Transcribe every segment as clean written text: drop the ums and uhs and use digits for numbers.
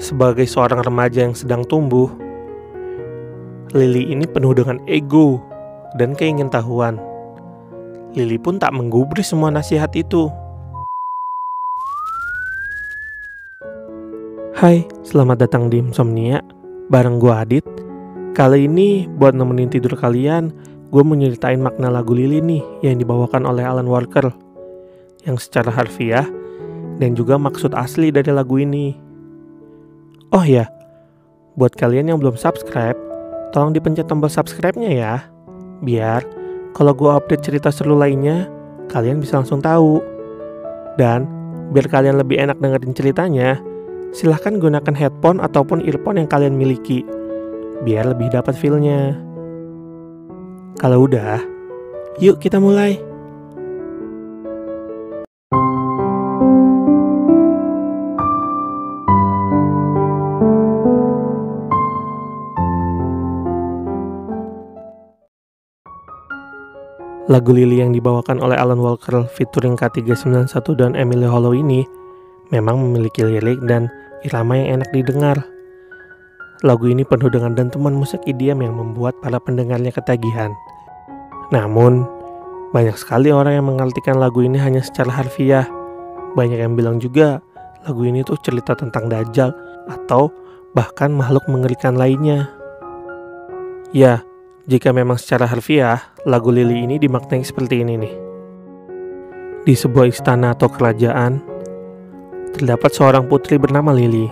Sebagai seorang remaja yang sedang tumbuh, Lily ini penuh dengan ego dan keingintahuan. Lily pun tak menggubris semua nasihat itu. Hai, selamat datang di Insomnia, bareng gue Adit. Kali ini buat nemenin tidur kalian, gue mau nyeritain makna lagu Lily nih yang dibawakan oleh Alan Walker, yang secara harfiah dan juga maksud asli dari lagu ini. Oh ya, buat kalian yang belum subscribe, tolong dipencet tombol subscribe-nya ya, biar kalau gue update cerita seru lainnya, kalian bisa langsung tahu. Dan biar kalian lebih enak dengerin ceritanya, silahkan gunakan headphone ataupun earphone yang kalian miliki, biar lebih dapat feel-nya. Kalau udah, yuk kita mulai. Lagu Lily yang dibawakan oleh Alan Walker featuring K391 dan Emily Hollow ini memang memiliki lirik dan irama yang enak didengar. Lagu ini penuh dengan dentuman musik EDM yang membuat para pendengarnya ketagihan. Namun, banyak sekali orang yang mengartikan lagu ini hanya secara harfiah. Banyak yang bilang juga lagu ini tuh cerita tentang Dajjal atau bahkan makhluk mengerikan lainnya. Ya, jika memang secara harfiah, lagu Lily ini dimaknai seperti ini nih. Di sebuah istana atau kerajaan, terdapat seorang putri bernama Lily.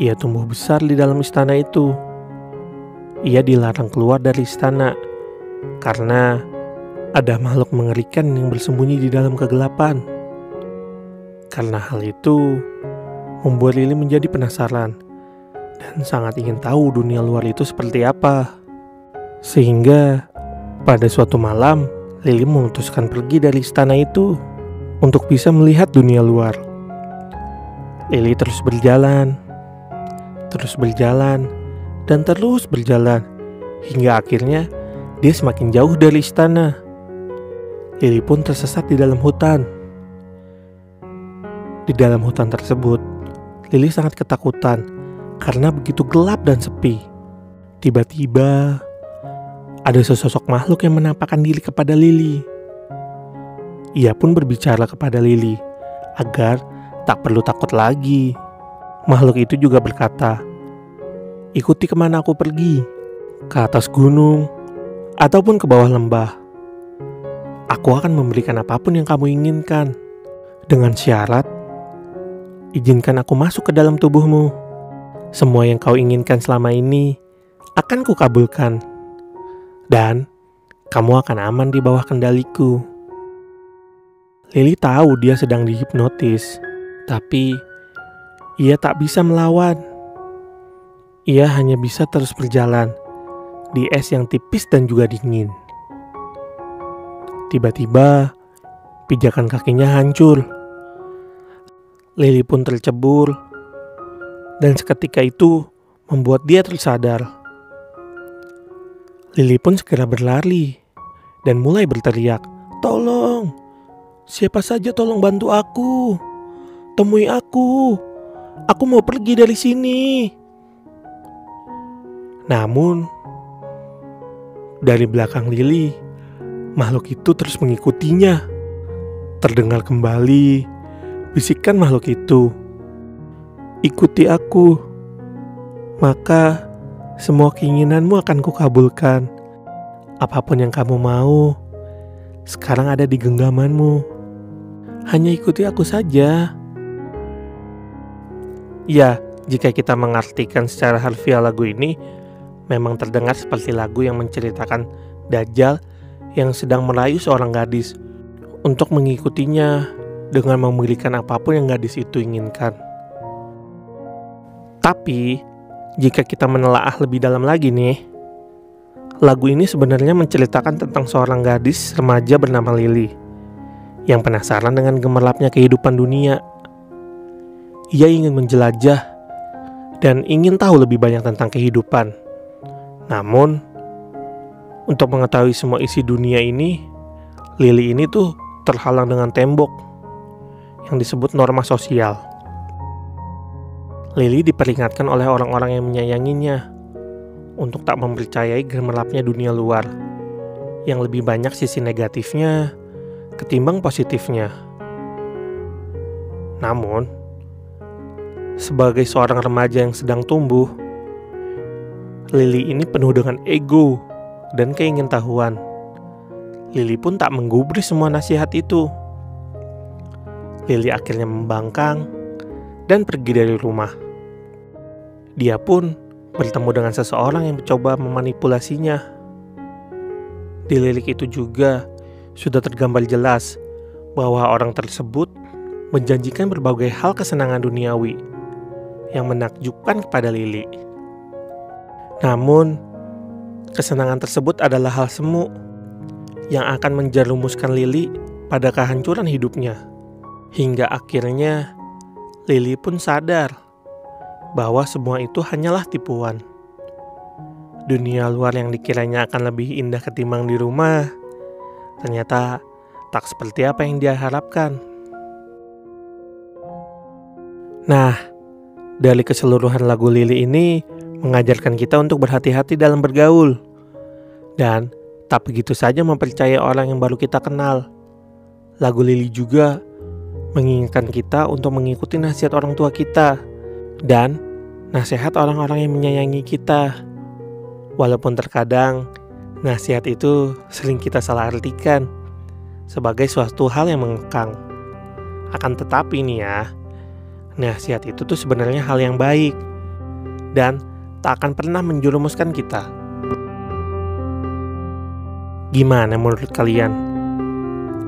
Ia tumbuh besar di dalam istana itu. Ia dilarang keluar dari istana karena ada makhluk mengerikan yang bersembunyi di dalam kegelapan. Karena hal itu membuat Lily menjadi penasaran dan sangat ingin tahu dunia luar itu seperti apa. Sehingga pada suatu malam, Lily memutuskan pergi dari istana itu untuk bisa melihat dunia luar. Lily terus berjalan, dan terus berjalan, hingga akhirnya dia semakin jauh dari istana. Lily pun tersesat di dalam hutan. Di dalam hutan tersebut, Lily sangat ketakutan karena begitu gelap dan sepi. Tiba-tiba, ada sesosok makhluk yang menampakkan diri kepada Lily. Ia pun berbicara kepada Lily agar tak perlu takut lagi. Makhluk itu juga berkata, "Ikuti kemana aku pergi, ke atas gunung, ataupun ke bawah lembah. Aku akan memberikan apapun yang kamu inginkan. Dengan syarat, izinkan aku masuk ke dalam tubuhmu. Semua yang kau inginkan selama ini akan kukabulkan. Dan kamu akan aman di bawah kendaliku." Lily tahu dia sedang dihipnotis, tapi ia tak bisa melawan. Ia hanya bisa terus berjalan di es yang tipis dan juga dingin. Tiba-tiba, pijakan kakinya hancur. Lily pun tercebur, dan seketika itu membuat dia tersadar. Lily pun segera berlari dan mulai berteriak, "Tolong! Siapa saja tolong bantu aku! Temui aku! Aku mau pergi dari sini!" Namun, dari belakang Lily, makhluk itu terus mengikutinya. Terdengar kembali bisikan makhluk itu, "Ikuti aku, maka semua keinginanmu akan kukabulkan. Apapun yang kamu mau, sekarang ada di genggamanmu. Hanya ikuti aku saja." Ya, jika kita mengartikan secara harfiah lagu ini, memang terdengar seperti lagu yang menceritakan Dajjal yang sedang merayu seorang gadis untuk mengikutinya dengan memberikan apapun yang gadis itu inginkan. Tapi, jika kita menelaah lebih dalam lagi nih, lagu ini sebenarnya menceritakan tentang seorang gadis remaja bernama Lily yang penasaran dengan gemerlapnya kehidupan dunia. Ia ingin menjelajah dan ingin tahu lebih banyak tentang kehidupan. Namun, untuk mengetahui semua isi dunia ini, Lily ini tuh terhalang dengan tembok yang disebut norma sosial. Lily diperingatkan oleh orang-orang yang menyayanginya untuk tak mempercayai gemerlapnya dunia luar, yang lebih banyak sisi negatifnya ketimbang positifnya. Namun, sebagai seorang remaja yang sedang tumbuh, Lily ini penuh dengan ego dan keingintahuan. Lily pun tak menggubris semua nasihat itu. Lily akhirnya membangkang dan pergi dari rumah. Dia pun bertemu dengan seseorang yang mencoba memanipulasinya. Di lirik itu juga sudah tergambar jelas bahwa orang tersebut menjanjikan berbagai hal kesenangan duniawi yang menakjubkan kepada Lily. Namun, kesenangan tersebut adalah hal semu yang akan menjerumuskan Lily pada kehancuran hidupnya. Hingga akhirnya Lily pun sadar bahwa semua itu hanyalah tipuan. Dunia luar yang dikiranya akan lebih indah ketimbang di rumah, ternyata tak seperti apa yang dia harapkan. Nah, dari keseluruhan lagu Lily ini mengajarkan kita untuk berhati-hati dalam bergaul dan tak begitu saja mempercayai orang yang baru kita kenal. Lagu Lily juga mengingatkan kita untuk mengikuti nasihat orang tua kita dan nasihat orang-orang yang menyayangi kita. Walaupun terkadang nasihat itu sering kita salah artikan sebagai suatu hal yang mengekang. Akan tetapi nih ya, nasihat itu tuh sebenarnya hal yang baik dan tak akan pernah menjerumuskan kita. Gimana menurut kalian?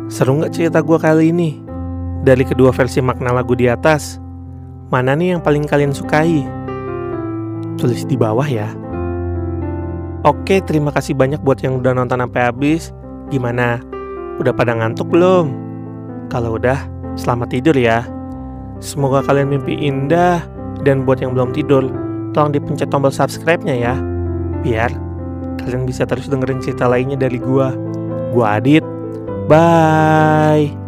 Seru gak cerita gue kali ini? Dari kedua versi makna lagu di atas, mana nih yang paling kalian sukai? Tulis di bawah ya. Oke, terima kasih banyak buat yang udah nonton sampai habis. Gimana? Udah pada ngantuk belum? Kalau udah, selamat tidur ya. Semoga kalian mimpi indah. Dan buat yang belum tidur, tolong dipencet tombol subscribe-nya ya, biar kalian bisa terus dengerin cerita lainnya dari gua Adit. Bye.